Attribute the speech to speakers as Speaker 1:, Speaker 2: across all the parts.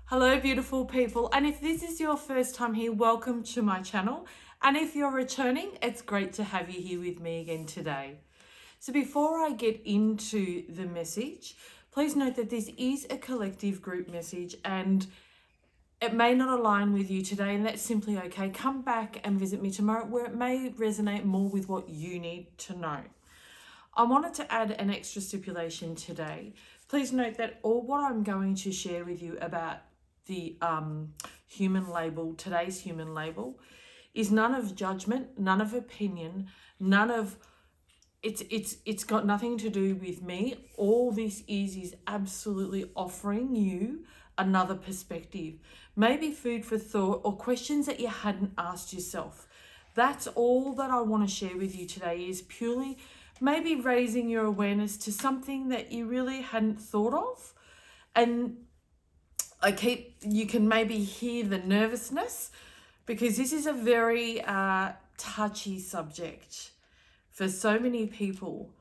Speaker 1: Hello, beautiful people. And if this is your first time here, welcome to my channel. And if you're returning, it's great to have you here with me again today. So before I get into the message, please note that this is a collective group message and it may not align with you today, and that's simply okay. Come back and visit me tomorrow where it may resonate more with what you need to know. I wanted to add an extra stipulation today. Please note that all what I'm going to share with you about the human label, today's human label, is none of judgment, none of opinion, none of it's got nothing to do with me. All this is absolutely offering you another perspective, maybe food for thought or questions that you hadn't asked yourself. That's all that I want to share with you today, is purely maybe raising your awareness to something that you really hadn't thought of. And you can maybe hear the nervousness because this is a very touchy subject for so many people.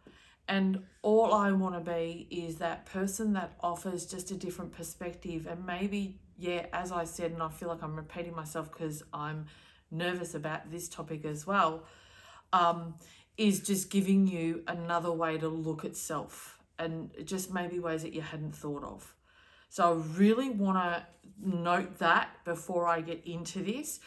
Speaker 1: And all I want to be is that person that offers just a different perspective. And maybe, yeah, as I said, and I feel like I'm repeating myself because I'm nervous about this topic as well, is just giving you another way to look at self and just maybe ways that you hadn't thought of. So I really want to note that before I get into this,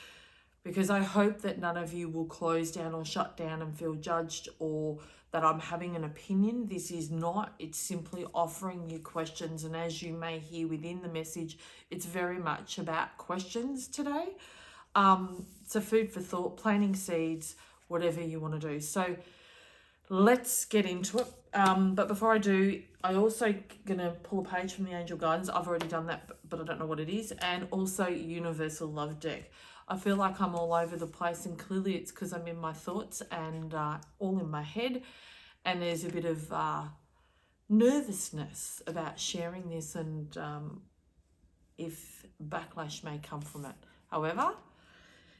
Speaker 1: because I hope that none of you will close down or shut down and feel judged or that I'm having an opinion. This is not. It's simply offering you questions. And as you may hear within the message, it's very much about questions today. So food for thought, planting seeds, whatever you want to do. So let's get into it. But before I do, I also going to pull a page from the Angel Guidance. I've already done that, but I don't know what it is. And also Universal Love Deck. I feel like I'm all over the place, and clearly it's because I'm in my thoughts and all in my head. And there's a bit of nervousness about sharing this, and if backlash may come from it. However,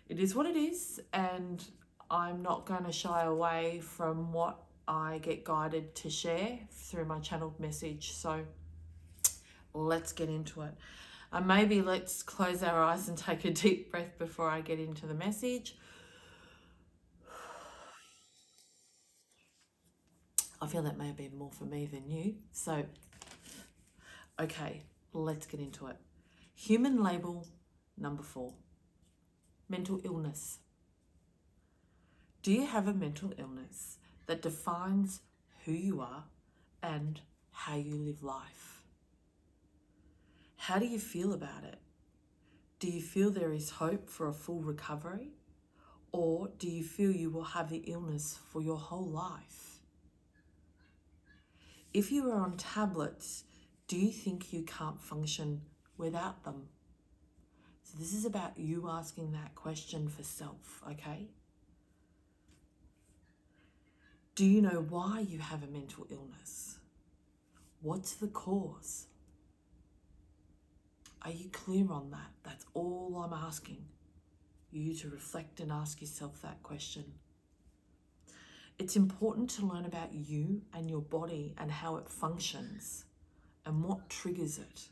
Speaker 1: it is what it is, and I'm not going to shy away from what I get guided to share through my channeled message. So let's get into it. Maybe let's close our eyes and take a deep breath before I get into the message. I feel that may have been more for me than you. So, okay, let's get into it. Human label number 4, mental illness. Do you have a mental illness that defines who you are and how you live life? How do you feel about it? Do you feel there is hope for a full recovery? Or do you feel you will have the illness for your whole life? If you are on tablets, do you think you can't function without them? So this is about you asking that question for self, okay? Do you know why you have a mental illness? What's the cause? Are you clear on that? That's all I'm asking you to reflect and ask yourself that question. It's important to learn about you and your body and how it functions and what triggers it.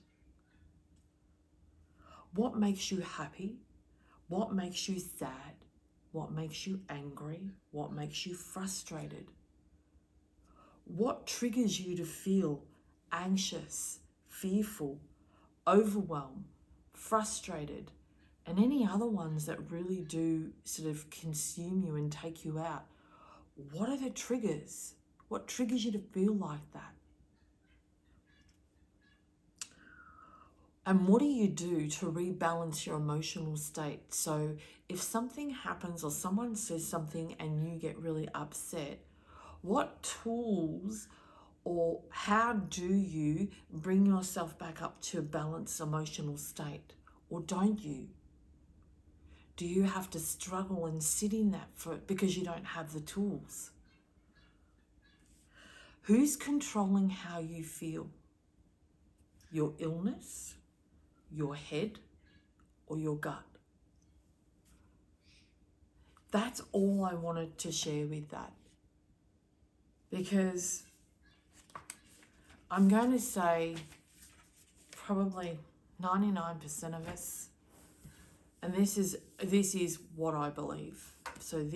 Speaker 1: What makes you happy? What makes you sad? What makes you angry? What makes you frustrated? What triggers you to feel anxious, fearful, overwhelmed, frustrated, and any other ones that really do sort of consume you and take you out? What are the triggers? What triggers you to feel like that? And what do you do to rebalance your emotional state? So if something happens or someone says something and you get really upset, what tools or how do you bring yourself back up to a balanced emotional state? Or don't you? Do you have to struggle and sit in that because you don't have the tools? Who's controlling how you feel? Your illness, your head, or your gut? That's all I wanted to share with that. Because I'm going to say probably 99% of us, and this is what I believe. So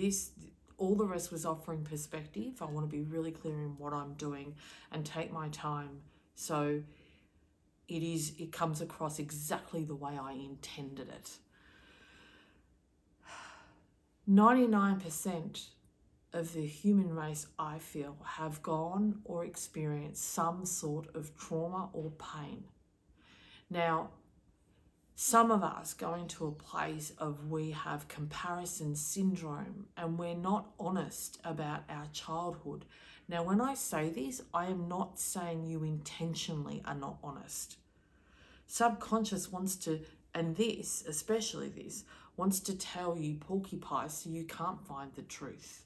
Speaker 1: all the rest was offering perspective. I want to be really clear in what I'm doing and take my time. So it comes across exactly the way I intended it. 99% of the human race, I feel, have gone or experienced some sort of trauma or pain. Now, some of us go into a place of we have comparison syndrome and we're not honest about our childhood. Now, when I say this, I am not saying you intentionally are not honest. Subconscious wants to, and this, especially this, wants to tell you porcupine so you can't find the truth.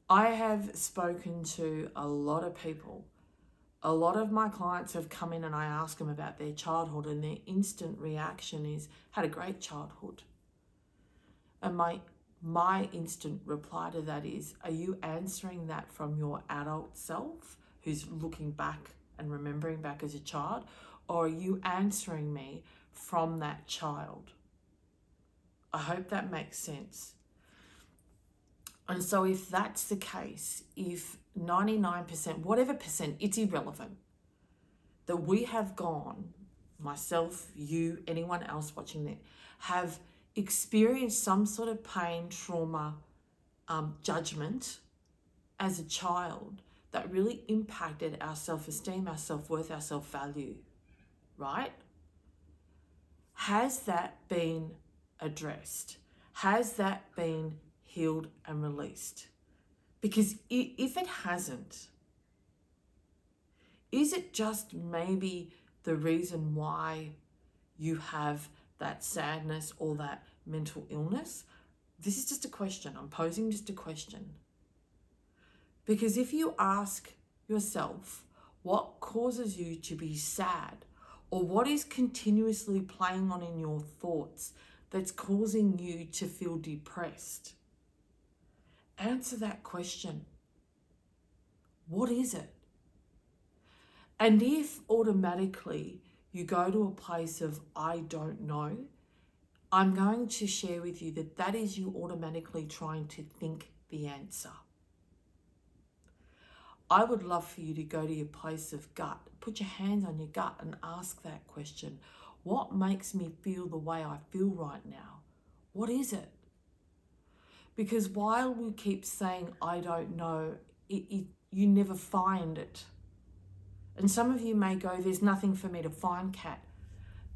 Speaker 1: I have spoken to a lot of people. A lot of my clients have come in and I ask them about their childhood, and their instant reaction is, had a great childhood. And my instant reply to that is, are you answering that from your adult self who's looking back and remembering back as a child? Or are you answering me from that child? I hope that makes sense. And so if that's the case, if 99%, whatever percent, it's irrelevant, that we have gone, myself, you, anyone else watching that, have experienced some sort of pain, trauma, judgment as a child that really impacted our self-esteem, our self-worth, our self-value, right? Has that been addressed? Has that been healed and released? Because if it hasn't, is it just maybe the reason why you have that sadness or that mental illness? This is just a question. I'm posing just a question. Because if you ask yourself what causes you to be sad, or what is continuously playing on in your thoughts that's causing you to feel depressed, answer that question. What is it? And if automatically you go to a place of, I don't know, I'm going to share with you that that is you automatically trying to think the answer. I would love for you to go to your place of gut, put your hands on your gut and ask that question. What makes me feel the way I feel right now? What is it? Because while we keep saying, I don't know, you never find it. And some of you may go, there's nothing for me to find, Kat.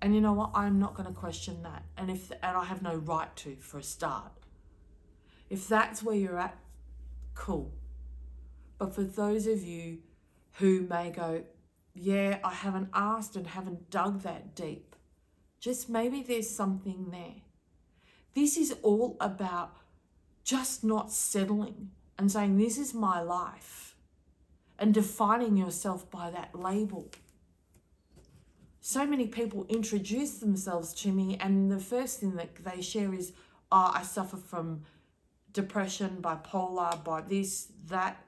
Speaker 1: And you know what? I'm not going to question that. And I have no right to, for a start. If that's where you're at, cool. But for those of you who may go, yeah, I haven't asked and haven't dug that deep, just maybe there's something there. This is all about just not settling and saying, this is my life, and defining yourself by that label. So many people introduce themselves to me and the first thing that they share is, oh, I suffer from depression, bipolar, by this, that.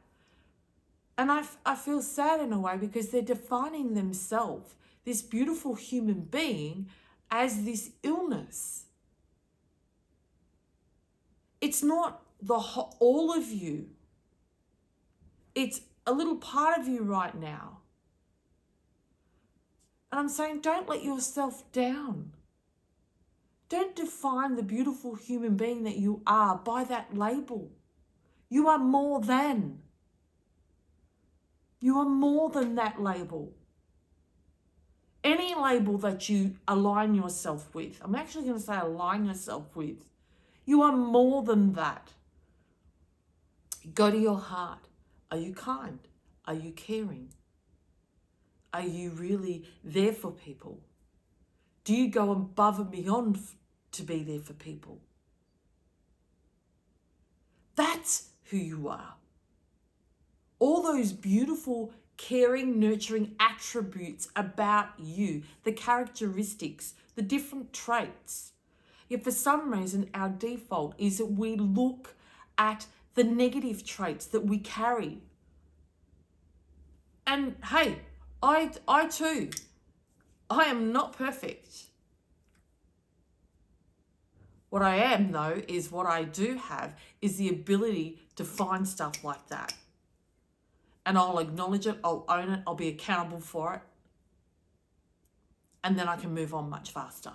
Speaker 1: And I feel sad in a way because they're defining themselves, this beautiful human being, as this illness. It's not all of you. It's a little part of you right now. And I'm saying, don't let yourself down. Don't define the beautiful human being that you are by that label. You are more than. You are more than that label. Any label that you align yourself with, I'm actually going to say align yourself with, you are more than that. Go to your heart. Are you kind? Are you caring? Are you really there for people? Do you go above and beyond to be there for people? That's who you are. All those beautiful, caring, nurturing attributes about you, the characteristics, the different traits. Yet for some reason, our default is that we look at the negative traits that we carry. And hey, I too I am not perfect. What I am, though, is what I do have is the ability to find stuff like that. And I'll acknowledge it, I'll own it, I'll be accountable for it. And then I can move on much faster.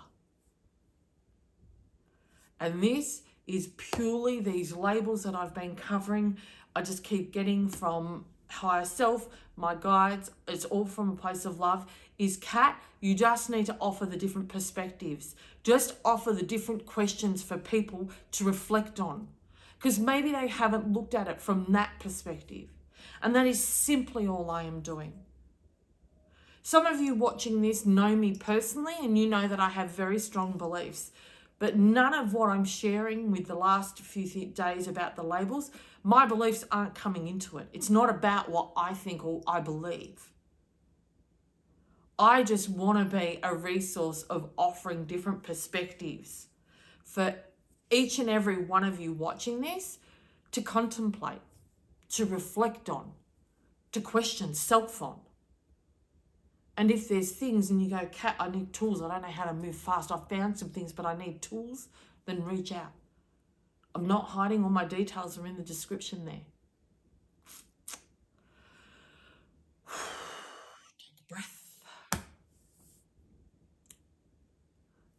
Speaker 1: And this is purely these labels that I've been covering. I just keep getting from higher self, my guides. It's all from a place of love. Is Kat, you just need to offer the different perspectives. Just offer the different questions for people to reflect on. Because maybe they haven't looked at it from that perspective. And that is simply all I am doing. Some of you watching this know me personally, and you know that I have very strong beliefs. But none of what I'm sharing with the last few days about the labels, my beliefs aren't coming into it. It's not about what I think or I believe. I just want to be a resource of offering different perspectives for each and every one of you watching this to contemplate, to reflect on, to question self on. And if there's things and you go, Kat, I need tools, I don't know how to move fast, I've found some things, but I need tools, then reach out. I'm not hiding, all my details are in the description there. Take a breath.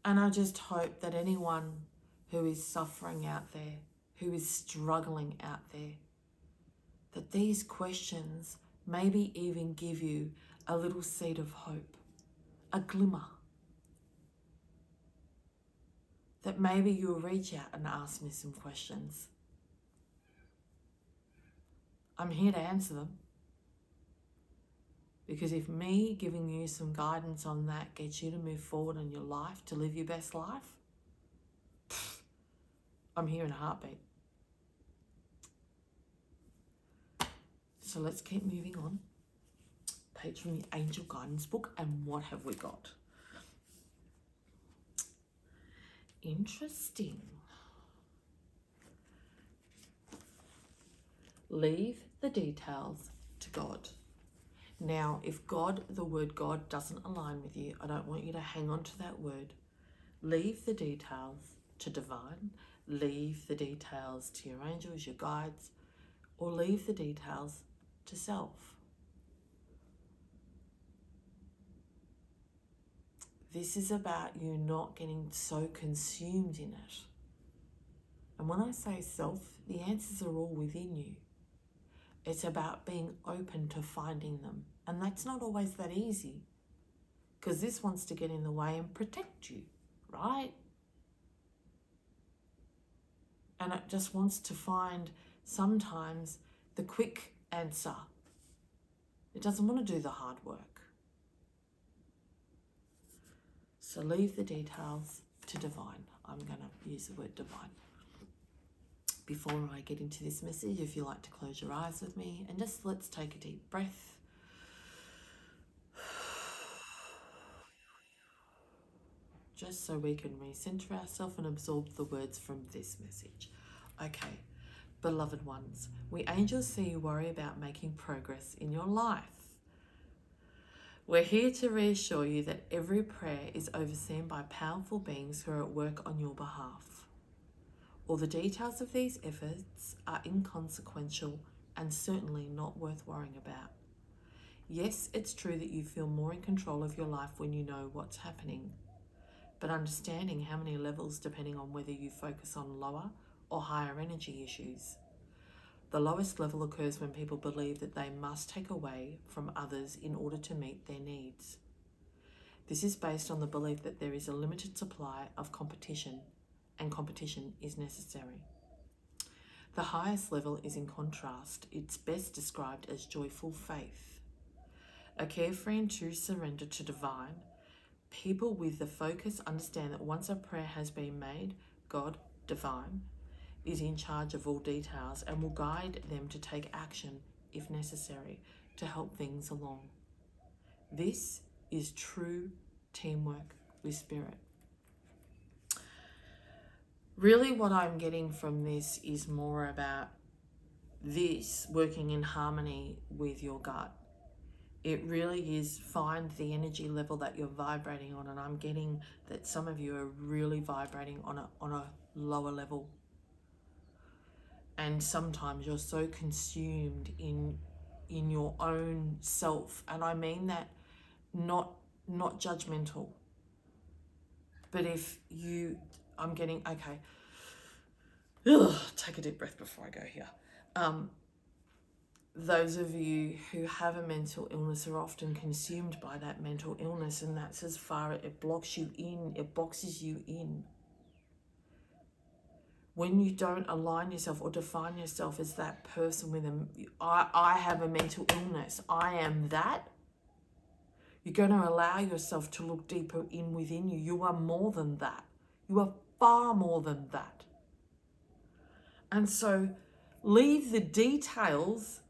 Speaker 1: And I just hope that anyone who is suffering out there, who is struggling out there, that these questions maybe even give you a little seed of hope, a glimmer. That maybe you'll reach out and ask me some questions. I'm here to answer them. Because if me giving you some guidance on that gets you to move forward in your life, to live your best life, I'm here in a heartbeat. So let's keep moving on. Page from the Angel Guidance book, and what have we got? Interesting. Leave the details to God. Now, if God, the word God, doesn't align with you, I don't want you to hang on to that word. Leave the details to divine. Leave the details to your angels, your guides, or leave the details to self. This is about you not getting so consumed in it. And when I say self, the answers are all within you. It's about being open to finding them. And that's not always that easy, because this wants to get in the way and protect you, right? And it just wants to find sometimes the quick answer. It doesn't want to do the hard work. So leave the details to divine. I'm going to use the word divine. Before I get into this message, if you like to close your eyes with me and just let's take a deep breath. Just so we can recenter ourselves and absorb the words from this message. Okay, beloved ones, we angels see you worry about making progress in your life. We're here to reassure you that every prayer is overseen by powerful beings who are at work on your behalf. All the details of these efforts are inconsequential and certainly not worth worrying about. Yes, it's true that you feel more in control of your life when you know what's happening, but understanding how many levels depending on whether you focus on lower or higher energy issues. The lowest level occurs when people believe that they must take away from others in order to meet their needs. This is based on the belief that there is a limited supply of competition, and competition is necessary. The highest level is, in contrast, it's best described as joyful faith. A carefree and true surrender to divine, people with the focus understand that once a prayer has been made, God, divine, is in charge of all details and will guide them to take action if necessary to help things along. This is true teamwork with spirit. Really what I'm getting from this is more about this working in harmony with your gut. It really is find the energy level that you're vibrating on. And I'm getting that some of you are really vibrating on a lower level. And sometimes you're so consumed in your own self. And I mean that not judgmental. But if you, I'm getting, okay. Ugh, take a deep breath before I go here. Those of you who have a mental illness are often consumed by that mental illness, and that's as far as it blocks you in, it boxes you in. When you don't align yourself or define yourself as that person with I have a mental illness, I am that, you're going to allow yourself to look deeper in within you. You are more than that. You are far more than that. And so leave the details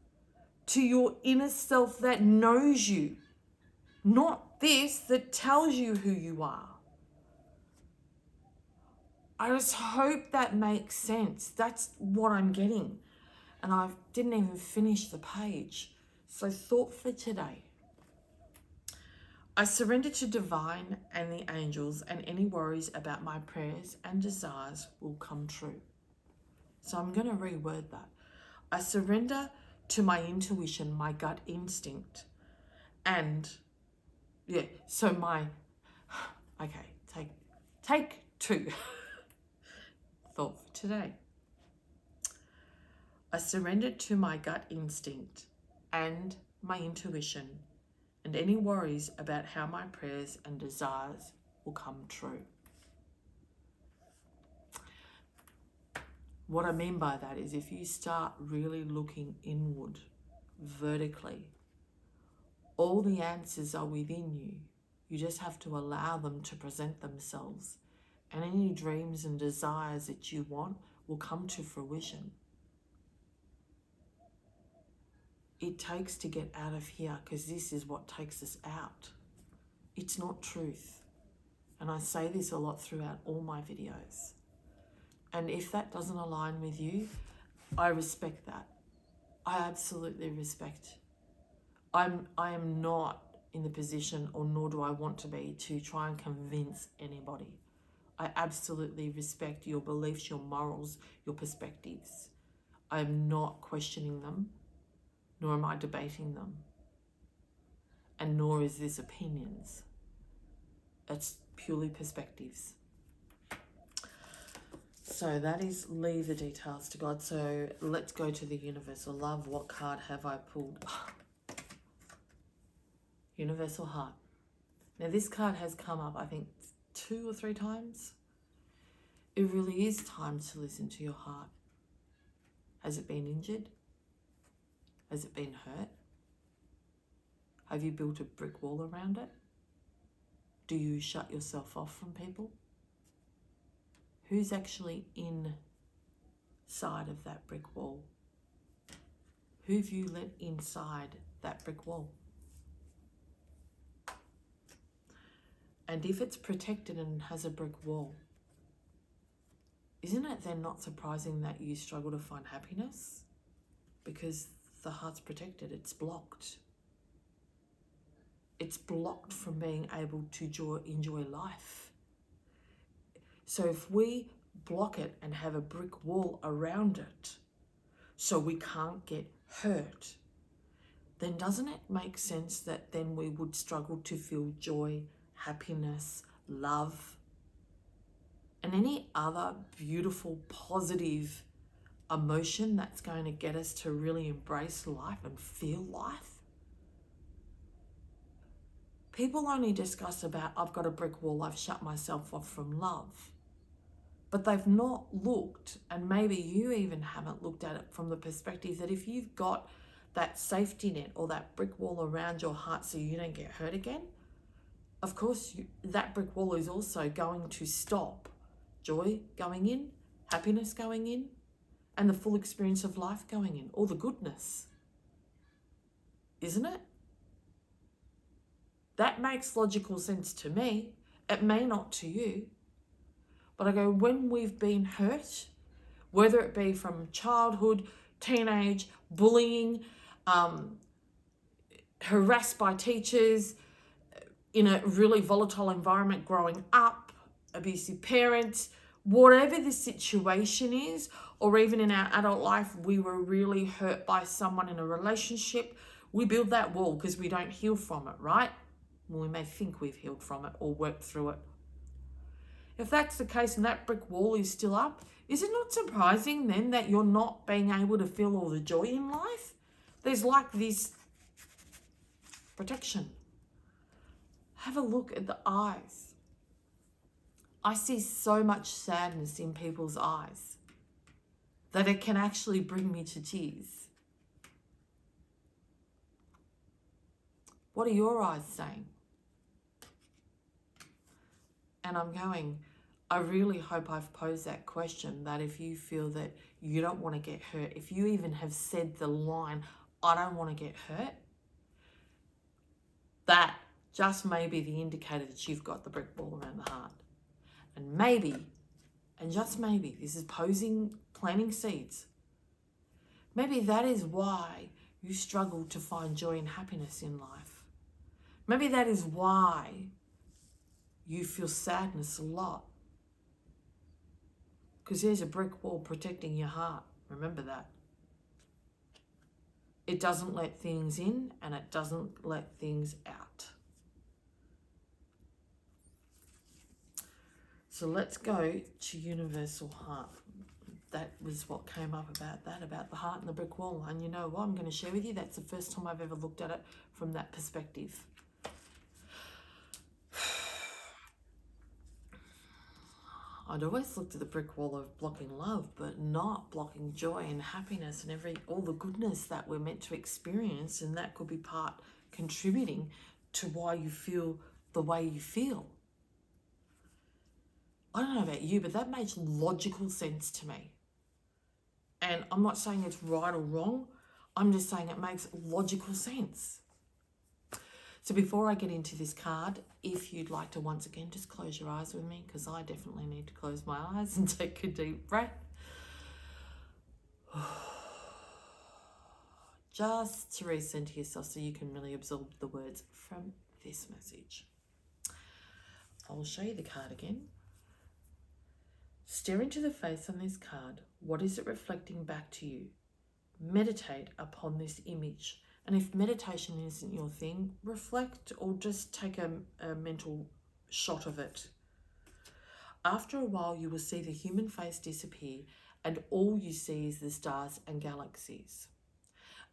Speaker 1: to your inner self that knows you, not this that tells you who you are. I just hope that makes sense. That's what I'm getting. And I didn't even finish the page. So thought for today. I surrender to divine and the angels, and any worries about my prayers and desires will come true. So I'm going to reword that. I surrender to my intuition, my gut instinct, and so take two. Thought for today. I surrender to my gut instinct and my intuition, and any worries about how my prayers and desires will come true. What I mean by that is if you start really looking inward, vertically, all the answers are within you. You just have to allow them to present themselves. And any dreams and desires that you want will come to fruition. It takes to get out of here, because this is what takes us out. It's not truth. And I say this a lot throughout all my videos. And if that doesn't align with you, I respect that. I absolutely respect. I am not in the position, or nor do I want to be, to try and convince anybody. I absolutely respect your beliefs, your morals, your perspectives. I am not questioning them, nor am I debating them. And nor is this opinions. It's purely perspectives. So that is leave the details to God. So let's go to the universal love. What card have I pulled? Universal heart. Now this card has come up, I think, 2 or 3 times. It really is time to listen to your heart. Has it been injured? Has it been hurt? Have you built a brick wall around it? Do you shut yourself off from people? Who's actually inside of that brick wall? Who have you let inside that brick wall? And if it's protected and has a brick wall, isn't it then not surprising that you struggle to find happiness? Because the heart's protected, it's blocked. It's blocked from being able to enjoy life. So if we block it and have a brick wall around it so we can't get hurt, then doesn't it make sense that then we would struggle to feel joy, happiness, love, and any other beautiful, positive emotion that's going to get us to really embrace life and feel life? People only discuss about, I've got a brick wall, I've shut myself off from love. But they've not looked, and maybe you even haven't looked at it from the perspective that if you've got that safety net or that brick wall around your heart so you don't get hurt again, of course that brick wall is also going to stop joy going in, happiness going in, and the full experience of life going in, all the goodness. Isn't it? That makes logical sense to me. It may not to you. But I go, when we've been hurt, whether it be from childhood, teenage, bullying, harassed by teachers, in a really volatile environment growing up, abusive parents, whatever the situation is, or even in our adult life, we were really hurt by someone in a relationship, we build that wall because we don't heal from it, right? Well, we may think we've healed from it or worked through it. If that's the case and that brick wall is still up, is it not surprising then that you're not being able to feel all the joy in life? There's like this protection. Have a look at the eyes. I see so much sadness in people's eyes that it can actually bring me to tears. What are your eyes saying? And I'm going, I really hope I've posed that question, that if you feel that you don't want to get hurt, if you even have said the line, I don't want to get hurt, that just may be the indicator that you've got the brick wall around the heart. And maybe, and just maybe, this is planting seeds. Maybe that is why you struggle to find joy and happiness in life. Maybe that is why you feel sadness a lot. Because there's a brick wall protecting your heart. Remember that. It doesn't let things in and it doesn't let things out. So let's go to universal heart. That was what came up about the heart and the brick wall. And you know what I'm going to share with you? That's the first time I've ever looked at it from that perspective. I'd always looked at the brick wall of blocking love, but not blocking joy and happiness and all the goodness that we're meant to experience, and that could be part contributing to why you feel the way you feel. I don't know about you, but that makes logical sense to me. And I'm not saying it's right or wrong. I'm just saying it makes logical sense. So before I get into this card, if you'd like to once again just close your eyes with me, because I definitely need to close my eyes and take a deep breath. Just to recenter yourself so you can really absorb the words from this message. I'll show you the card again. Stare into the face on this card. What is it reflecting back to you? Meditate upon this image. And if meditation isn't your thing, reflect or just take a mental shot of it. After a while, you will see the human face disappear and all you see is the stars and galaxies.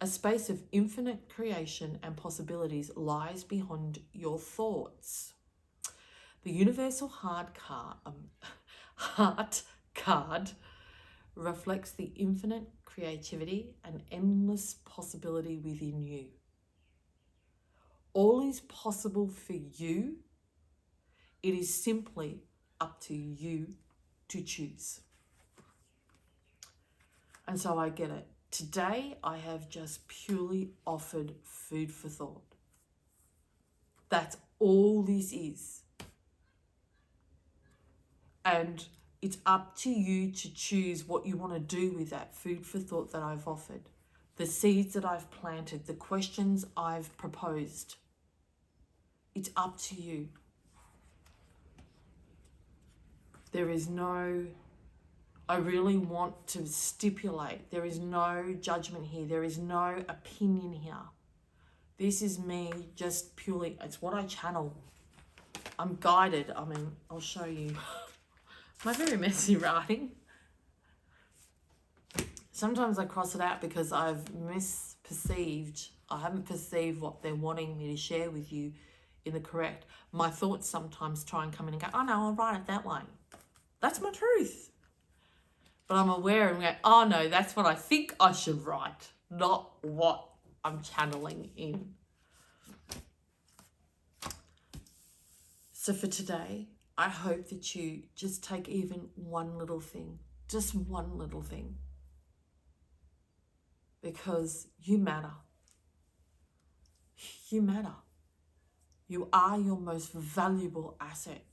Speaker 1: A space of infinite creation and possibilities lies beyond your thoughts. The universal heart card reflects the infinite creativity and endless possibility within you. All is possible for you. It is simply up to you to choose. And so I get it. Today I have just purely offered food for thought. That's all this is. And it's up to you to choose what you want to do with that food for thought that I've offered, the seeds that I've planted, the questions I've proposed. It's up to you. There is no, I really want to stipulate, there is no judgment here. There is no opinion here. This is me just purely, it's what I channel. I'm guided. I mean, I'll show you. My very messy writing. Sometimes I cross it out because I've misperceived. I haven't perceived what they're wanting me to share with you in the correct. My thoughts sometimes try and come in and go, oh no, I'll write it that way. That's my truth. But I'm aware and go, oh no, that's what I think I should write, not what I'm channeling in. So for today, I hope that you just take even one little thing, just one little thing, because you matter. You matter. You are your most valuable asset.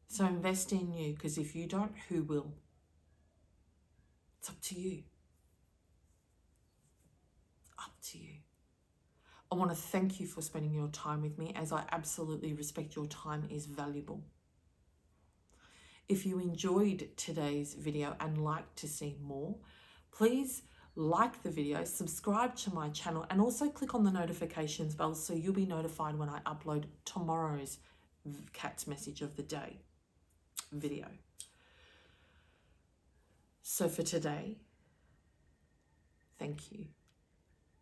Speaker 1: So invest in you, because if you don't, who will? It's up to you. Up to you. I want to thank you for spending your time with me, as I absolutely respect your time is valuable. If you enjoyed today's video and like to see more, please like the video, subscribe to my channel, and also click on the notifications bell so you'll be notified when I upload tomorrow's Cat's Message of the Day video. So for today, thank you.